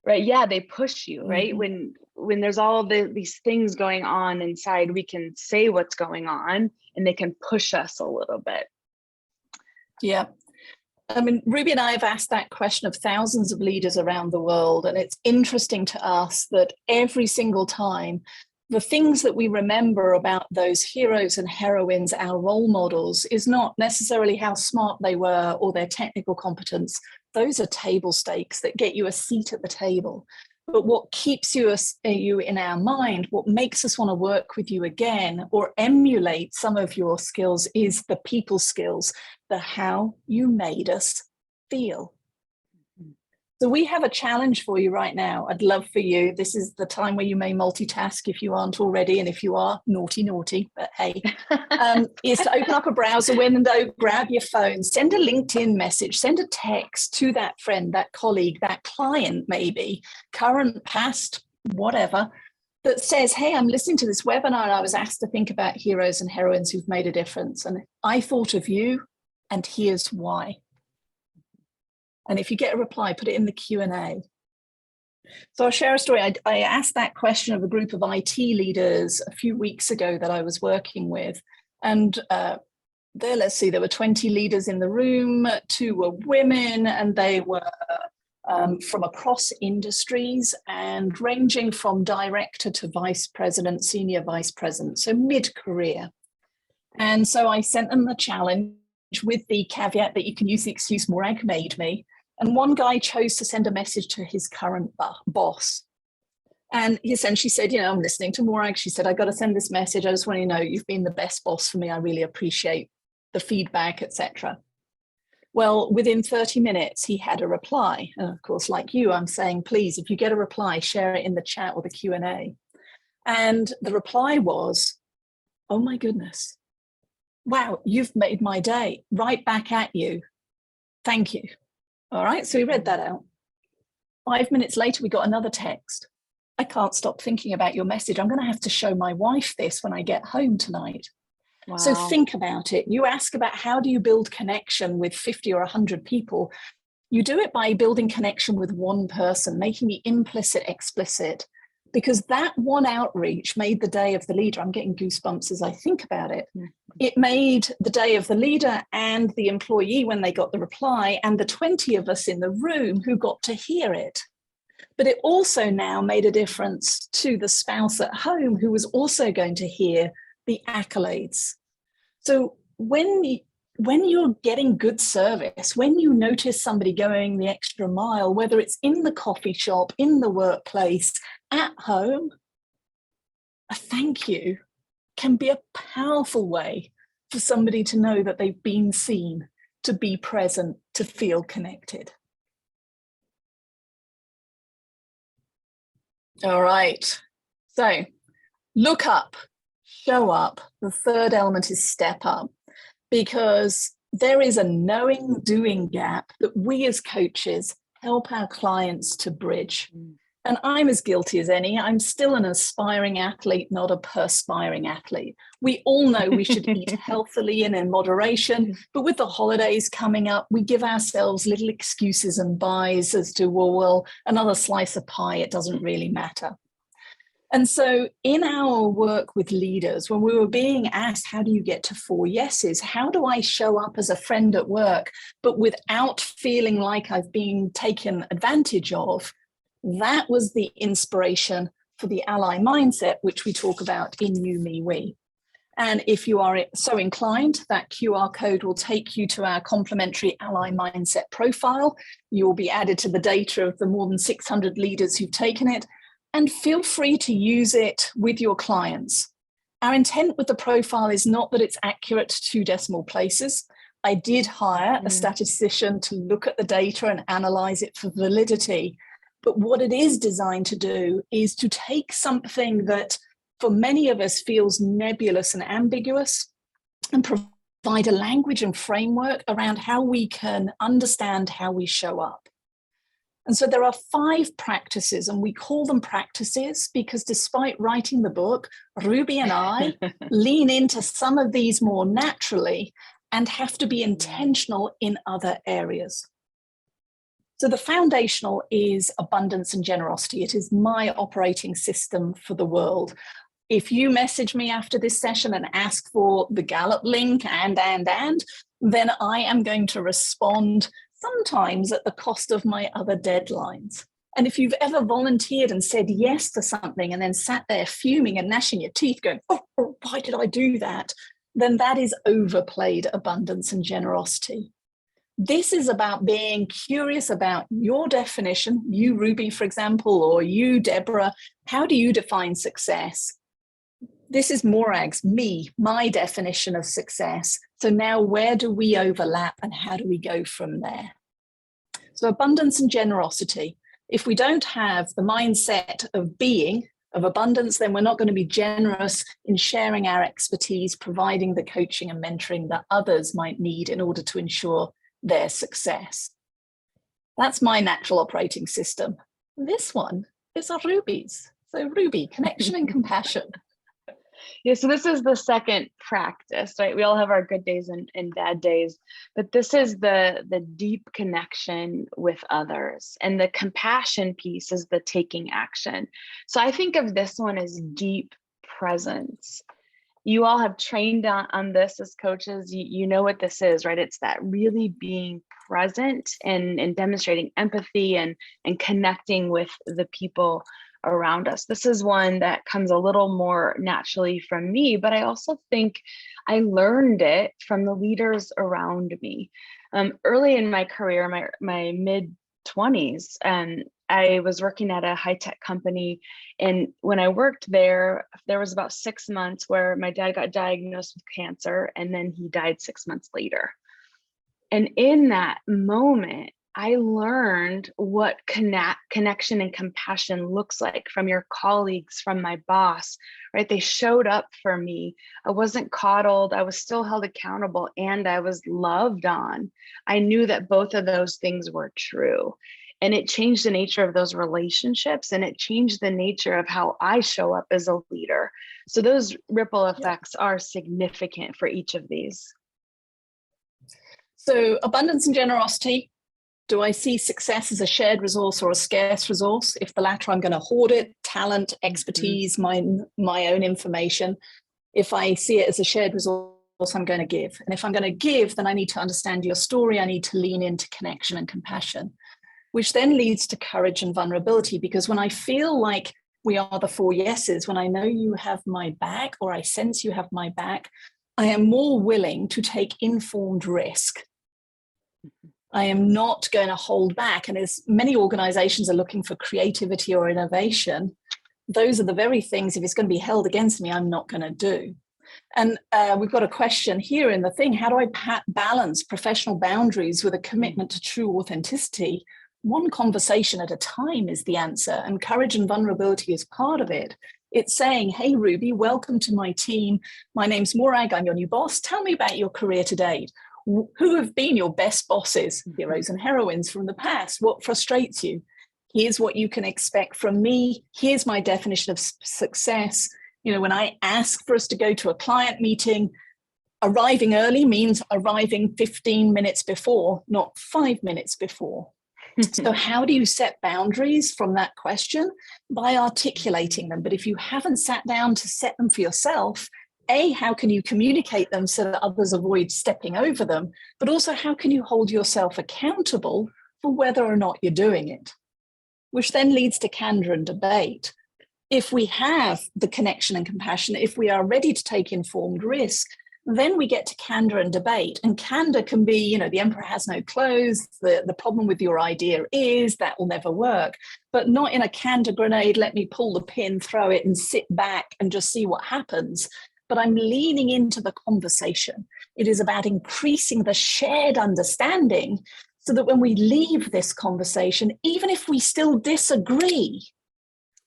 Right. Yeah, they push you, right? When there's all these things going on inside, we can say what's going on and they can push us a little bit. Yeah. I mean, Ruby and I have asked that question of thousands of leaders around the world. And it's interesting to us that every single time, the things that we remember about those heroes and heroines, our role models, is not necessarily how smart they were or their technical competence. Those are table stakes that get you a seat at the table. But what keeps you in our mind, what makes us want to work with you again or emulate some of your skills is the people skills, the how you made us feel. So we have a challenge for you right now. I'd love for you. This is the time where you may multitask if you aren't already. And if you are, naughty, but hey, is to open up a browser window, grab your phone, send a LinkedIn message, send a text to that friend, that colleague, that client, maybe, current, past, whatever, that says, hey, I'm listening to this webinar and I was asked to think about heroes and heroines who've made a difference. And I thought of you, and here's why. And if you get a reply, put it in the Q&A. So I'll share a story. I asked that question of a group of IT leaders a few weeks ago that I was working with. And there were 20 leaders in the room, 2 were women, and they were from across industries and ranging from director to vice president, senior vice president, so mid-career. And so I sent them the challenge with the caveat that you can use the excuse Morag made me. And one guy chose to send a message to his current boss. And he essentially said, I'm listening to Morag. She said, I got to send this message. I just want you to know you've been the best boss for me. I really appreciate the feedback, etc. Well, within 30 minutes, he had a reply. And of course, like you, I'm saying, please, if you get a reply, share it in the chat or the Q&A. And the reply was, oh my goodness. Wow, you've made my day. Right back at you. Thank you. All right, so we read that out. 5 minutes later, we got another text. I can't stop thinking about your message. I'm going to have to show my wife this when I get home tonight. Wow. So think about it. You ask about how do you build connection with 50 or 100 people? You do it by building connection with one person, making the implicit explicit, because that one outreach made the day of the leader. I'm getting goosebumps as I think about it. It made the day of the leader and the employee when they got the reply, and the 20 of us in the room who got to hear it. But it also now made a difference to the spouse at home who was also going to hear the accolades. So when you're getting good service, when you notice somebody going the extra mile, whether it's in the coffee shop, in the workplace, at home, a thank you can be a powerful way for somebody to know that they've been seen, to be present, to feel connected. All right. So look up, show up. The third element is step up, because there is a knowing doing gap that we as coaches help our clients to bridge. And I'm as guilty as any. I'm still an aspiring athlete, not a perspiring athlete. We all know we should eat healthily and in moderation, but with the holidays coming up, we give ourselves little excuses and buys as to, well, another slice of pie, it doesn't really matter. And so in our work with leaders, when we were being asked, how do you get to 4 yeses? How do I show up as a friend at work, but without feeling like I've been taken advantage of? That was the inspiration for the ally mindset, which we talk about in You, Me, We. And if you are so inclined, that QR code will take you to our complimentary ally mindset profile. You will be added to the data of the more than 600 leaders who've taken it. And feel free to use it with your clients. Our intent with the profile is not that it's accurate to 2 decimal places. I did hire a statistician to look at the data and analyze it for validity. But what it is designed to do is to take something that for many of us feels nebulous and ambiguous and provide a language and framework around how we can understand how we show up. And so there are 5 practices, and we call them practices because despite writing the book, Ruby and I lean into some of these more naturally and have to be intentional in other areas. So the foundational is abundance and generosity. It is my operating system for the world. If you message me after this session and ask for the Gallup link and, then I am going to respond sometimes at the cost of my other deadlines. And if you've ever volunteered and said yes to something and then sat there fuming and gnashing your teeth going, oh, why did I do that? Then that is overplayed abundance and generosity. This is about being curious about your definition, you, Ruby, for example, or you, Deborah. How do you define success? This is Morag's, my definition of success. So now where do we overlap and how do we go from there? So abundance and generosity. If we don't have the mindset of being, of abundance, then we're not going to be generous in sharing our expertise, providing the coaching and mentoring that others might need in order to ensure their success. That's my natural operating system. This one is our Ruby's. So Ruby, connection and compassion. Yeah, so this is the second practice, right? We all have our good days and bad days, but this is the deep connection with others. And the compassion piece is the taking action. So I think of this one as deep presence. You all have trained on this as coaches. You know what this is, right? It's that really being present and demonstrating empathy and connecting with the people around us. This is one that comes a little more naturally from me, but I also think I learned it from the leaders around me. Early in my career, my mid-20s, I was working at a high-tech company, and when I worked there was about 6 months where my dad got diagnosed with cancer, and then he died 6 months later. And in that moment, I learned what connection and compassion looks like from your colleagues, from my boss, right? They showed up for me. I wasn't coddled. I was still held accountable, and I was loved on. I knew that both of those things were true. And it changed the nature of those relationships, and it changed the nature of how I show up as a leader. So those ripple effects are significant for each of these. So abundance and generosity. Do I see success as a shared resource or a scarce resource? If the latter, I'm going to hoard it, talent, expertise, my own information. If I see it as a shared resource, I'm going to give. And if I'm going to give, then I need to understand your story. I need to lean into connection and compassion, which then leads to courage and vulnerability. Because when I feel like we are the 4 yeses, when I know you have my back, or I sense you have my back, I am more willing to take informed risk. I am not going to hold back. And as many organizations are looking for creativity or innovation, those are the very things, if it's going to be held against me, I'm not going to do. And we've got a question here in the thing: how do I balance professional boundaries with a commitment to true authenticity? One conversation at a time is the answer, and courage and vulnerability is part of it. It's saying, hey, Ruby, welcome to my team. My name's Morag, I'm your new boss. Tell me about your career to date. Who have been your best bosses, heroes and heroines from the past? What frustrates you? Here's what you can expect from me. Here's my definition of success. You know, when I ask for us to go to a client meeting, arriving early means arriving 15 minutes before, not 5 minutes before. So how do you set boundaries from that question? By articulating them. But if you haven't sat down to set them for yourself, A, how can you communicate them so that others avoid stepping over them? But also, how can you hold yourself accountable for whether or not you're doing it? Which then leads to candor and debate. If we have the connection and compassion, if we are ready to take informed risk, then we get to candor and debate. And candor can be, you know, the emperor has no clothes, the problem with your idea is that will never work, but not in a candor grenade, let me pull the pin, throw it and sit back and just see what happens. But I'm leaning into the conversation. It is about increasing the shared understanding so that when we leave this conversation, even if we still disagree,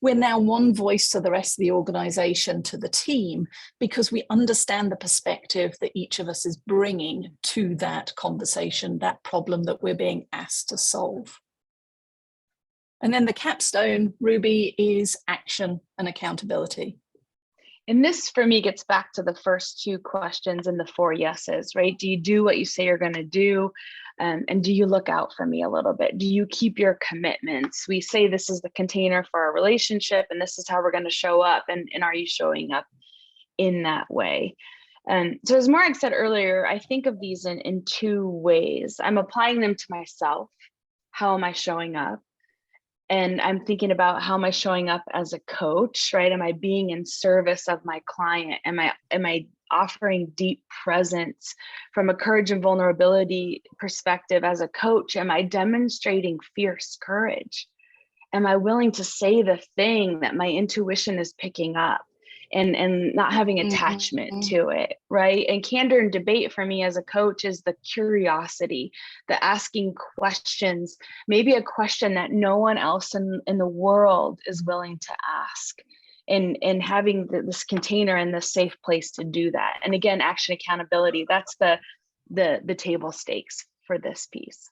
we're now one voice to the rest of the organization, to the team, because we understand the perspective that each of us is bringing to that conversation, that problem that we're being asked to solve. And then the capstone, Ruby, is action and accountability. And this, for me, gets back to the first 2 questions and the 4 yeses, right? Do you do what you say you're going to do? And do you look out for me a little bit? Do you keep your commitments? We say this is the container for our relationship, and this is how we're going to show up. And are you showing up in that way? And so as Morag said earlier, I think of these in 2 ways. I'm applying them to myself. How am I showing up? And I'm thinking about, how am I showing up as a coach, right? Am I being in service of my client? Am I offering deep presence from a courage and vulnerability perspective as a coach? Am I demonstrating fierce courage? Am I willing to say the thing that my intuition is picking up? And not having attachment to it, right? And candor and debate for me as a coach is the curiosity, the asking questions, maybe a question that no one else in the world is willing to ask, and having this container and this safe place to do that. And again, action accountability, that's the table stakes for this piece.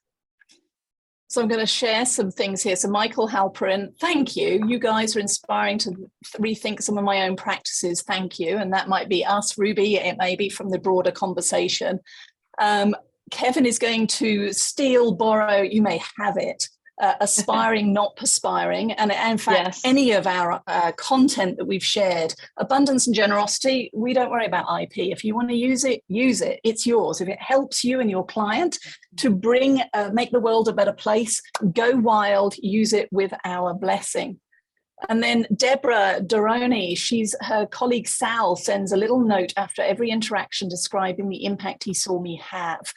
So I'm going to share some things here. So Michael Halperin, thank you. You guys are inspiring to rethink some of my own practices. Thank you. And that might be us, Ruby. It may be from the broader conversation. Kevin is going to steal, borrow, you may have it. Aspiring, not perspiring. And in fact, yes, any of our content that we've shared, abundance and generosity, we don't worry about IP. If you want to use it, it's yours. If it helps you and your client to make the world a better place, go wild, use it with our blessing. And then Deborah Doroni, her colleague Sal sends a little note after every interaction describing the impact he saw me have.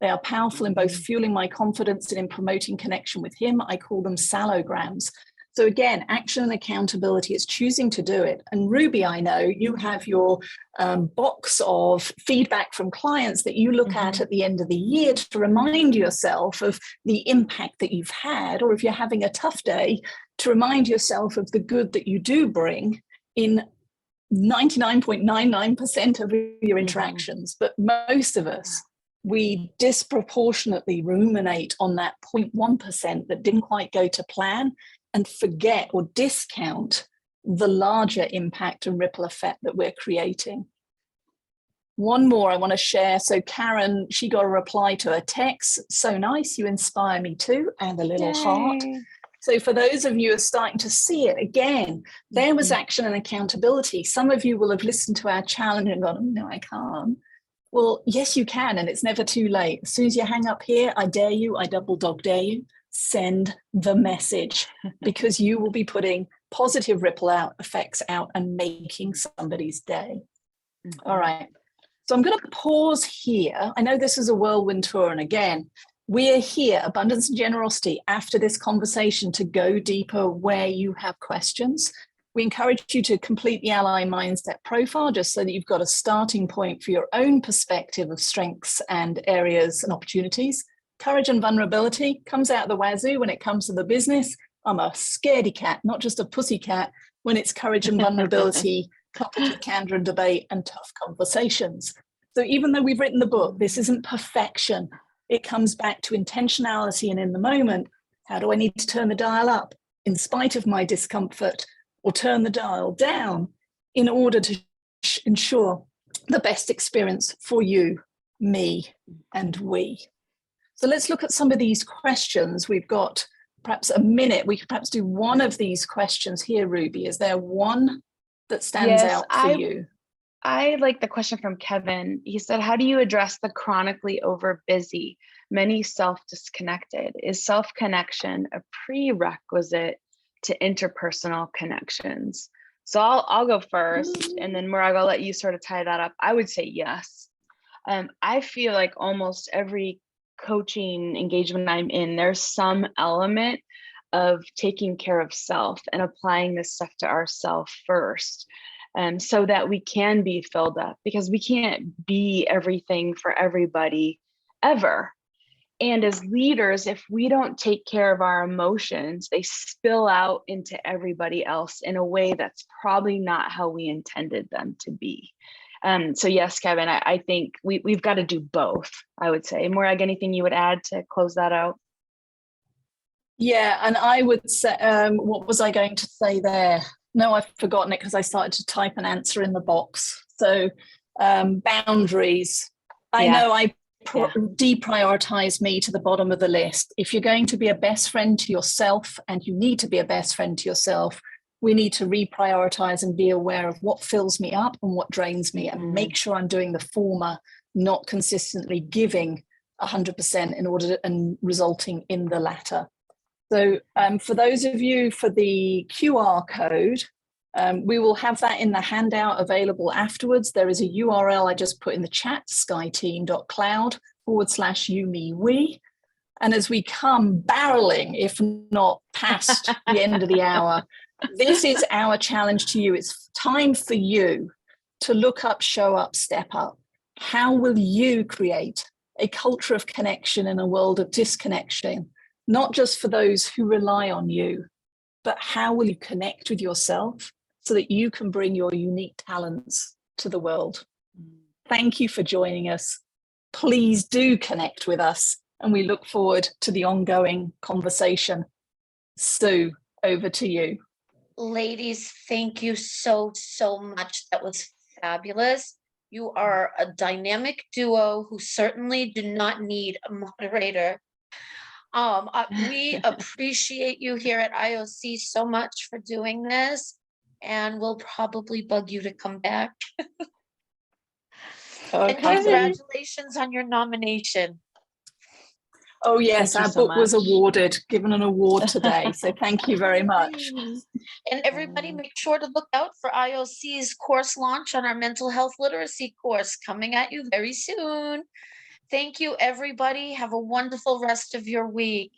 They are powerful in both fueling my confidence and in promoting connection with him. I call them salograms. So again, action and accountability is choosing to do it. And Ruby, I know you have your box of feedback from clients that you look at the end of the year to remind yourself of the impact that you've had, or if you're having a tough day, to remind yourself of the good that you do bring in 99.99% of your interactions. But most of us we disproportionately ruminate on that 0.1% that didn't quite go to plan and forget or discount the larger impact and ripple effect that we're creating. One more I want to share. So Karen, she got a reply to her text. So nice, you inspire me too, and a little heart. So for those of you who are starting to see it again, there was action and accountability. Some of you will have listened to our challenge and gone, oh, no, I can't. Well, yes, you can, and it's never too late. As soon as you hang up here, I dare you, I double dog dare you, send the message, because you will be putting positive ripple out effects out and making somebody's day. All right. So I'm going to pause here. I know this is a whirlwind tour, and again, we're here, Abundance and Generosity, after this conversation to go deeper where you have questions. We encourage you to complete the Ally Mindset profile just so that you've got a starting point for your own perspective of strengths and areas and opportunities. Courage and vulnerability comes out the wazoo when it comes to the business. I'm a scaredy cat, not just a pussy cat, when it's courage and vulnerability coupled with candor and debate and tough conversations. So even though we've written the book, this isn't perfection. It comes back to intentionality and in the moment, how do I need to turn the dial up in spite of my discomfort, or turn the dial down in order to ensure the best experience for you, me, and we. So let's look at some of these questions. We've got perhaps a minute. We could perhaps do one of these questions here, Ruby. Is there one that stands out for you? I like the question from Kevin. He said, how do you address the chronically over busy, many self-disconnected? Is self-connection a prerequisite to interpersonal connections? So I'll go first, and then Morag, I'll let you sort of tie that up. I would say yes. I feel like almost every coaching engagement I'm in, there's some element of taking care of self and applying this stuff to ourself first. So that we can be filled up, because we can't be everything for everybody ever. And as leaders, if we don't take care of our emotions, they spill out into everybody else in a way that's probably not how we intended them to be. So yes, Kevin, I think we've got to do both, I would say. Morag, anything you would add to close that out? Yeah, and I would say, what was I going to say there? No, I've forgotten it because I started to type an answer in the box. So boundaries. I know I deprioritize me to the bottom of the list. If you're going to be a best friend to yourself, and you need to be a best friend to yourself, we need to reprioritize and be aware of what fills me up and what drains me, and make sure I'm doing the former, not consistently giving 100% in order to, and resulting in the latter. So for those of you, for the QR code, we will have that in the handout available afterwards. There is a URL I just put in the chat, skyteam.cloud/you-me-we. And as we come barreling, if not past the end of the hour, this is our challenge to you. It's time for you to look up, show up, step up. How will you create a culture of connection in a world of disconnection? Not just for those who rely on you, but how will you connect with yourself so that you can bring your unique talents to the world? Thank you for joining us. Please do connect with us, and we look forward to the ongoing conversation. Sue, over to you. Ladies, thank you so much. That was fabulous. You are a dynamic duo who certainly do not need a moderator. We appreciate you here at IOC so much for doing this, and we'll probably bug you to come back. And congratulations on your nomination. Oh yes, our book was awarded, given an award today. So thank you very much. And everybody make sure to look out for IOC's course launch on our mental health literacy course coming at you very soon. Thank you, everybody. Have a wonderful rest of your week.